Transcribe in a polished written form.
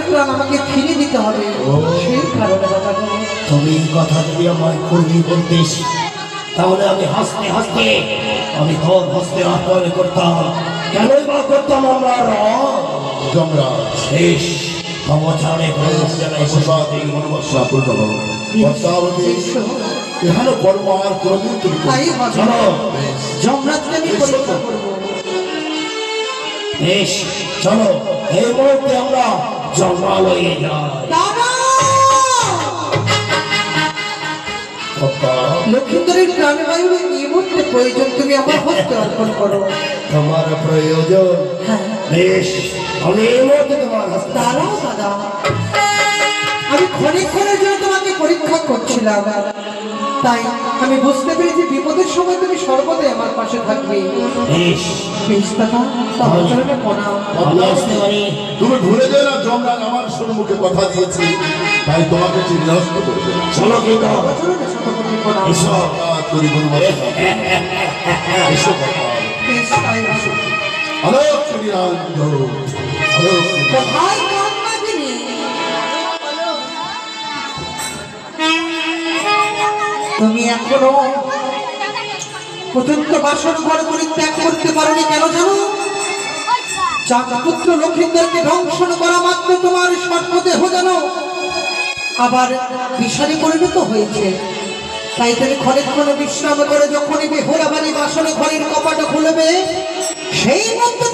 প্রাণ আমাকে ফিরে দিতে হবে, সেই কারণে দাদা। তুমি এই কথা যদি আমায় পূর্বে বলতিস তাহলে আমি হাসতে হাসতে আমি তোর হস্তে আহ্বান করতাম। কেনই বা করতাম আমরা যমরাজ শেষ ক্ষমতানে এখানে কর্ম আর কোনদিন তুমি চলো যমরাজকে আমি পরীক্ষা করবো। বেশ চলো এই মুহূর্তে আমরা জন্মালয়ে যাই। দাদা লক্ষ্মীন্দরের প্রাণবায়ু এই মুহূর্তে প্রয়োজন, তুমি আমার হস্তে অর্পণ করো। তোমার প্রয়োজন? বেশ আমি এই মুহূর্তে তোমার হস্তে। দাঁড়াও দাদা, আমি ক্ষণের জন্য তোমাকে পরীক্ষা করছিলাম, তাই আমি বুঝতে পেরেছি বিপদের সময় তুমি সর্বদাই আমার পাশে থাকবে। বেশ বেশ দাদা, তোমার চরণে প্রণাম। আমি আসতে পারি? তুমি ভুলে যাও না যমরাজ আমার সম্মুখে কথা দিয়েছে, তাই তোমাকে চিহ্নস্ত করবে। চলো কিন্তু চরণে শতকোটি প্রণাম। এসো করি বলবো এসো বেশ, তাই আসো। আলোক শ্রীরান্দ আলোক কোথায় কান মাগিনি? তুমি এখনো পর্যন্ত বাসর ঘর পরিত্যাগ করতে পারোনি, কেন জানো? চাঁদপুত্র লক্ষ্মীন্দরকে ধ্বংসন করা মাত্র তোমার সর্বদেহ যেন আবার বিষাদে পরিণত হয়েছে। তাই তুমি ক্ষণে বিশ্রাম করে যখনই বেহুলা বাড়ি বাসর ঘরের কপাট খুলবে, সেই মুহূর্তে